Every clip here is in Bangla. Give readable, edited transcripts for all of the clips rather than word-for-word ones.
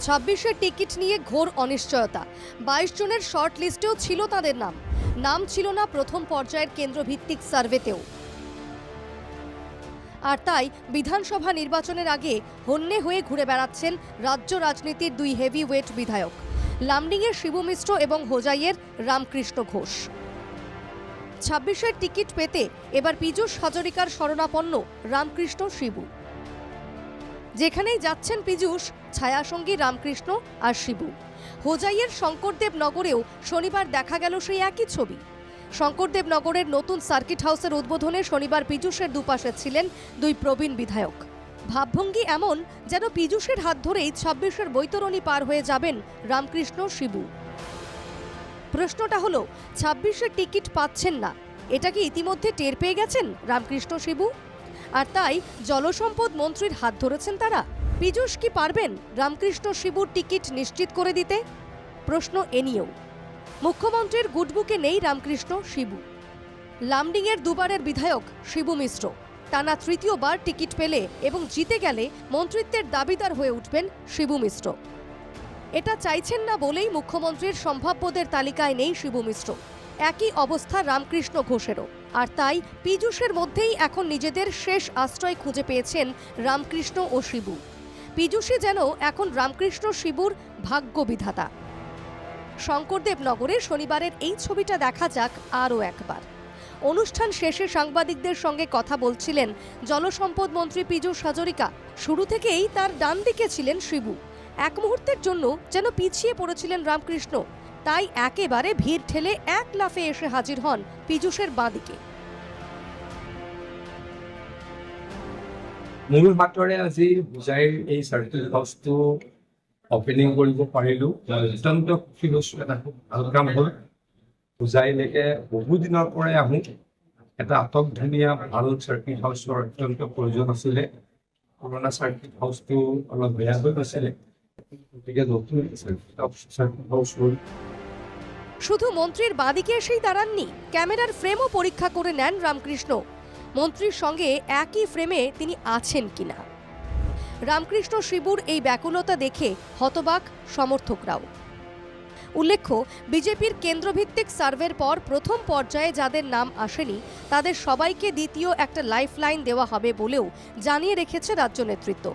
26-এর টিকিট নিয়ে ঘোর অনিশ্চয়তা। 22 জনের শর্ট লিস্টেও ছিল তাদের নাম ছিল না প্রথম পর্যায়ের কেন্দ্রভিত্তিক সার্ভেতেও। আর তাই বিধানসভা নির্বাচনের আগে হন্যে হয়ে ঘুরে বেড়াচ্ছেন রাজ্য রাজনীতির দুই হেভিওয়েট বিধায়ক, লামডিংয়ের শিবু মিশ্র এবং হোজাইয়ের রামকৃষ্ণ ঘোষ। 26-এর টিকিট পেতে এবার পীযূষ হাজরিকার শরণাপন্ন রামকৃষ্ণ শিবু। যেখানেই যাচ্ছেন পীযূষ, ছায়াসঙ্গী রামকৃষ্ণ আর শিবু। হোজাইয়ের শঙ্করদেব নগরেও শনিবার দেখা গেল সেই একই ছবি। শঙ্করদেব নগরের নতুন সার্কিট হাউসের উদ্বোধনে শনিবার পীযূষের দুপাশে ছিলেন দুই প্রবীণ বিধায়ক। ভাবভঙ্গি এমন যেন পীযূষের হাত ধরেই 26-এর বৈতরণী পার হয়ে যাবেন রামকৃষ্ণ শিবু। প্রশ্নটা হলো, 26-এর টিকিট পাচ্ছেন না, এটা কি ইতিমধ্যে টের পেয়ে গেছেন রামকৃষ্ণ শিবু? আর তাই জলসম্পদ মন্ত্রীর হাত ধরেছেন তারা। পীযূষ কি পারবেন রামকৃষ্ণ শিবুর টিকিট নিশ্চিত করে দিতে? প্রশ্ন এ নিয়েও। মুখ্যমন্ত্রীর গুডবুকে নেই রামকৃষ্ণ শিবু। লামডিংয়ের দুবারের বিধায়ক শিবু মিশ্র টানা তৃতীয়বার টিকিট পেলে এবং জিতে গেলে মন্ত্রিত্বের দাবিদার হয়ে উঠবেন শিবু মিশ্র। এটা চাইছেন না বলেই মুখ্যমন্ত্রীর সম্ভাব্যদের তালিকায় নেই শিবু মিশ্র। একই অবস্থা রামকৃষ্ণ ঘোষেরও। আর তাই পীযূষের মধ্যেই এখন নিজেদের শেষ আশ্রয় খুঁজে পেয়েছেন রামকৃষ্ণ ও শিবু। পীযূষই যেন এখন রামকৃষ্ণ শিবুর ভাগ্য বিধাতা। শঙ্করদেব নগরে শনিবারের এই ছবিটা দেখা যাক আরও একবার। অনুষ্ঠান শেষে সাংবাদিকদের সঙ্গে কথা বলছিলেন জলসম্পদ মন্ত্রী পীযূষ হাজরিকা। শুরু থেকেই তার ডান দিকে ছিলেন শিবু। এক মুহূর্তের জন্য যেন পিছিয়ে পড়েছিলেন রামকৃষ্ণ। তাই একেবারে ভিড় ঠেলে এক লাফে এসে হাজির হন পীযূষের বাঁদিকে। মূল মাত্ৰে আজি হোজাইৰ এই চাৰ্কিট হাউচটো অপেনিং কৰিব পাৰিলোঁ। অত্যন্ত সুখী হৈছোঁ। এটা খুব ভাল কাম হ'ল। হোজাইলৈকে বহুদিনৰ পৰাই আহোঁ। এটা আটক ধুনীয়া ভাল চাৰ্কিট হাউচৰ অত্যন্ত প্ৰয়োজন আছিলে। পুৰণা চাৰ্কিট হাউচটো অলপ বেয়া হৈ গৈছিলে, গতিকে নতুন চাৰ্কিট হাউচ হ'ল। শুধু মন্ত্রীর বাঁদিকে এসেই দাঁড়াননি, ক্যামেরার ফ্রেমও পরীক্ষা করে নেন রামকৃষ্ণ। মন্ত্রীর সঙ্গে একই ফ্রেমে তিনি আছেন কিনা। রামকৃষ্ণ শিবুর এই ব্যাকুলতা দেখে হতবাক সমর্থকরাও। উল্লেখ্য, বিজেপির কেন্দ্রভিত্তিক সার্ভের পর প্রথম পর্যায়ে যাদের নাম আসেনি তাদের সবাইকে দ্বিতীয় একটা লাইফলাইন দেওয়া হবে বলেও জানিয়ে রেখেছে রাজ্য নেতৃত্ব।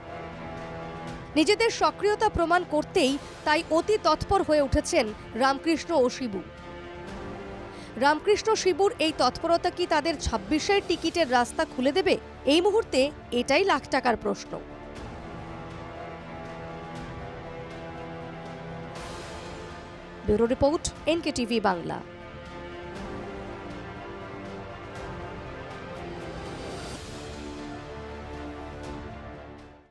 নিজেদের সক্রিয়তা প্রমাণ করতেই তাই অতি তৎপর হয়ে উঠেছেন রামকৃষ্ণ ও শিবু। রামকৃষ্ণ শিবুর এই তৎপরতা কি তাদের 26-এর টিকিটের রাস্তা খুলে দেবে? এই মুহূর্তে এটাই লাখ টাকার প্রশ্ন। Bureau report, NKTV Bangla.